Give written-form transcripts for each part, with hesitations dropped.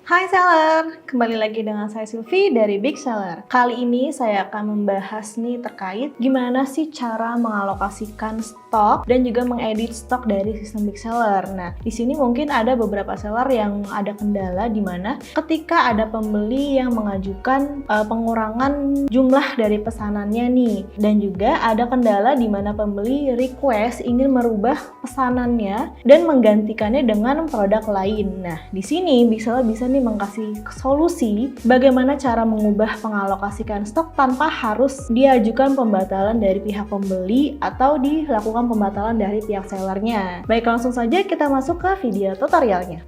Hai seller, kembali lagi dengan saya Sylvie dari Big Seller. Kali ini saya akan membahas nih terkait gimana sih cara mengalokasikan stok dan juga mengedit stok dari sistem Big Seller. Nah, di sini mungkin ada beberapa seller yang ada kendala di mana ketika ada pembeli yang mengajukan pengurangan jumlah dari pesanannya nih, dan juga ada kendala di mana pembeli request ingin merubah pesanannya dan menggantikannya dengan produk lain. Nah, di sini Big Seller bisa nih mengkasih solusi bagaimana cara mengubah pengalokasikan stok tanpa harus diajukan pembatalan dari pihak pembeli atau dilakukan pembatalan dari pihak sellernya. Baik, langsung saja kita masuk ke video tutorialnya.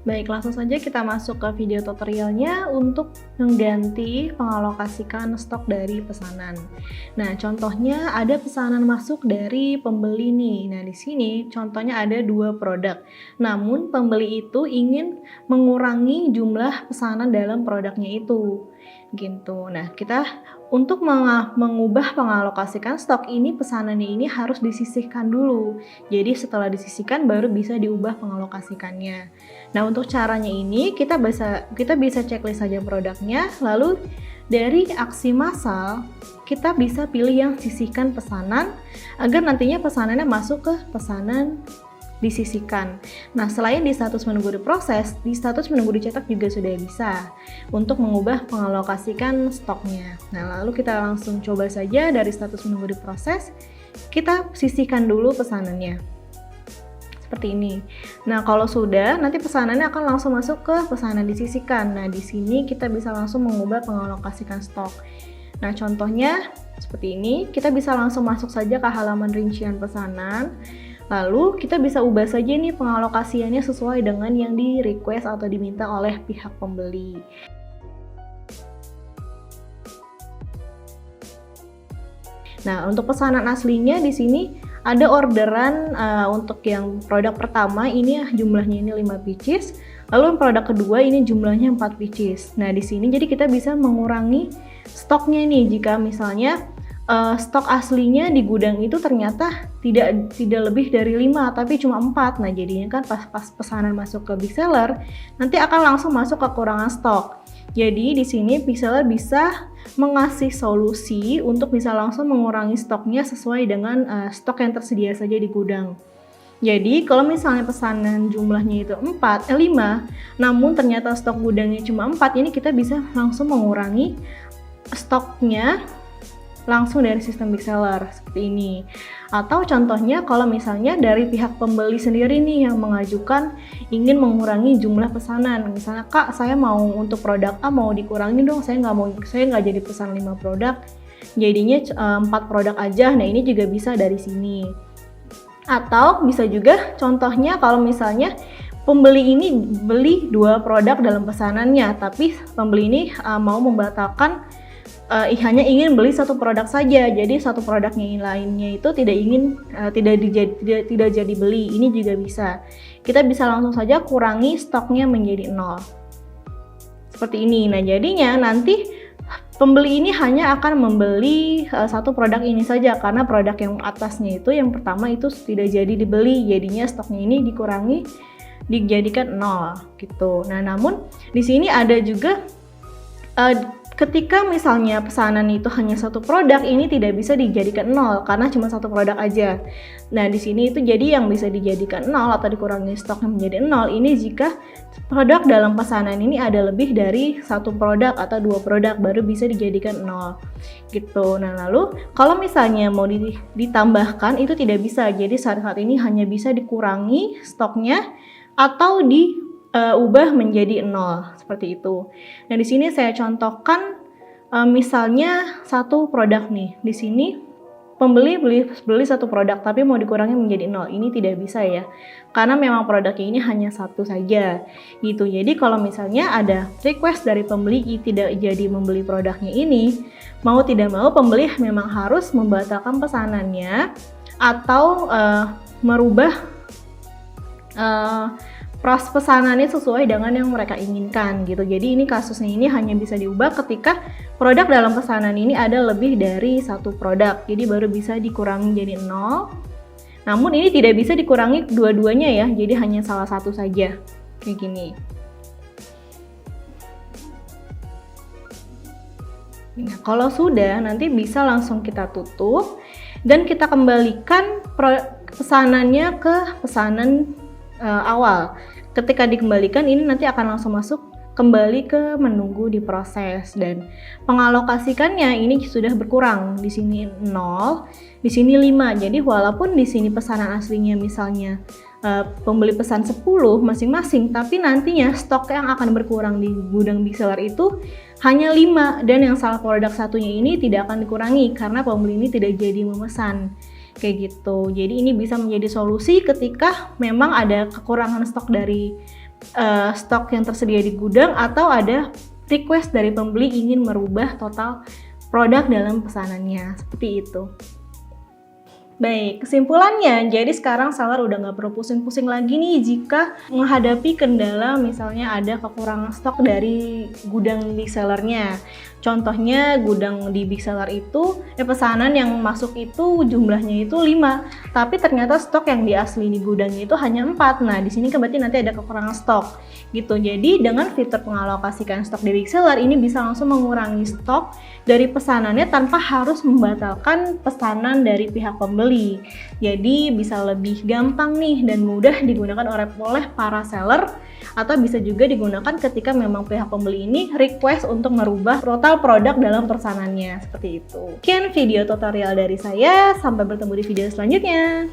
Untuk mengganti pengalokasikan stok dari pesanan. Nah, contohnya ada pesanan masuk dari pembeli nih. Nah, di sini contohnya ada 2 produk. Namun pembeli itu ingin mengurangi jumlah pesanan dalam produknya itu gitu. Nah, kita untuk mengubah pengalokasikan stok ini, pesanannya ini harus disisihkan dulu. Jadi setelah disisihkan baru bisa diubah pengalokasikannya. Nah, untuk caranya ini kita bisa checklist saja produknya, lalu dari aksi massal kita bisa pilih yang sisihkan pesanan agar nantinya pesanannya masuk ke pesanan disisihkan. Nah, selain di status menunggu diproses, di status menunggu dicetak juga sudah bisa untuk mengubah pengalokasikan stoknya. Nah, lalu kita langsung coba saja dari status menunggu diproses, kita sisihkan dulu pesanannya. Seperti ini. Nah, kalau sudah, nanti pesanannya akan langsung masuk ke pesanan disisihkan. Nah, di sini kita bisa langsung mengubah pengalokasikan stok. Nah, contohnya seperti ini, kita bisa langsung masuk saja ke halaman rincian pesanan. Lalu kita bisa ubah saja nih pengalokasiannya sesuai dengan yang di request atau diminta oleh pihak pembeli. Nah, untuk pesanan aslinya di sini ada orderan untuk yang produk pertama ini jumlahnya ini 5 pieces, lalu produk kedua ini jumlahnya 4 pieces. Nah, di sini jadi kita bisa mengurangi stoknya nih jika misalnya stok aslinya di gudang itu ternyata tidak lebih dari 5 tapi cuma 4. Nah, jadinya kan pas pesanan masuk ke Big Seller nanti akan langsung masuk kekurangan stok. Jadi di sini Big Seller bisa mengasih solusi untuk bisa langsung mengurangi stoknya sesuai dengan stok yang tersedia saja di gudang. Jadi kalau misalnya pesanan jumlahnya itu 5, namun ternyata stok gudangnya cuma 4, ini kita bisa langsung mengurangi stoknya langsung dari sistem Big Seller seperti ini. Atau contohnya kalau misalnya dari pihak pembeli sendiri nih yang mengajukan ingin mengurangi jumlah pesanan. Misalnya, Kak, saya mau untuk produk A mau dikurangi dong, saya nggak jadi pesan 5 produk, jadinya 4 produk aja. Nah, ini juga bisa dari sini. Atau bisa juga contohnya kalau misalnya pembeli ini beli 2 produk dalam pesanannya, tapi pembeli ini mau membatalkan hanya ingin beli 1 produk saja, jadi 1 produknya yang lainnya itu tidak jadi beli. Ini juga bisa. Kita bisa langsung saja kurangi stoknya menjadi 0. Seperti ini. Nah, jadinya nanti pembeli ini hanya akan membeli 1 produk ini saja karena produk yang atasnya itu yang pertama itu tidak jadi dibeli. Jadinya stoknya ini dikurangi dijadikan 0 gitu. Nah, namun di sini ada juga ketika misalnya pesanan itu hanya 1 produk, ini tidak bisa dijadikan 0 karena cuma 1 produk aja. Nah, di sini itu jadi yang bisa dijadikan 0 atau dikurangi stoknya menjadi 0 ini jika produk dalam pesanan ini ada lebih dari 1 produk atau 2 produk baru bisa dijadikan 0 gitu. Nah, lalu kalau misalnya mau ditambahkan itu tidak bisa. Jadi saat ini hanya bisa dikurangi stoknya atau ubah menjadi 0 seperti itu. Nah, di sini saya contohkan misalnya 1 produk nih. Di sini pembeli beli 1 produk tapi mau dikurangi menjadi 0. Ini tidak bisa ya. Karena memang produknya ini hanya 1 saja. Gitu. Jadi kalau misalnya ada request dari pembeli tidak jadi membeli produknya ini, mau tidak mau pembeli memang harus membatalkan pesanannya atau merubah pesanannya sesuai dengan yang mereka inginkan gitu. Jadi ini kasusnya ini hanya bisa diubah ketika produk dalam pesanan ini ada lebih dari 1 produk. Jadi baru bisa dikurangi jadi 0. Namun ini tidak bisa dikurangi dua-duanya ya. Jadi hanya salah satu saja. Kayak gini. Nah, kalau sudah, nanti bisa langsung kita tutup dan kita kembalikan pesanannya ke pesanan awal. Ketika dikembalikan, ini nanti akan langsung masuk kembali ke menunggu diproses, dan pengalokasikannya ini sudah berkurang. Di sini 0, di sini 5. Jadi walaupun di sini pesanan aslinya misalnya pembeli pesan 10 masing-masing, tapi nantinya stok yang akan berkurang di gudang Big Seller itu hanya 5, dan yang salah produk satunya ini tidak akan dikurangi karena pembeli ini tidak jadi memesan. Kayak gitu. Jadi ini bisa menjadi solusi ketika memang ada kekurangan stok dari stok yang tersedia di gudang, atau ada request dari pembeli ingin merubah total produk dalam pesanannya, seperti itu. Baik, kesimpulannya, jadi sekarang seller udah nggak perlu pusing-pusing lagi nih jika menghadapi kendala misalnya ada kekurangan stok dari gudang Big Sellernya. Contohnya gudang di Big Seller itu, pesanan yang masuk itu jumlahnya itu 5, tapi ternyata stok yang di asli di gudangnya itu hanya 4. Nah, di sini kan berarti nanti ada kekurangan stok gitu. Jadi dengan fitur mengalokasikan stok di Big Seller ini bisa langsung mengurangi stok dari pesanannya tanpa harus membatalkan pesanan dari pihak pembeli. Jadi bisa lebih gampang nih dan mudah digunakan oleh para seller, atau bisa juga digunakan ketika memang pihak pembeli ini request untuk merubah total produk dalam pesanannya, seperti itu. Sekian video tutorial dari saya, sampai bertemu di video selanjutnya.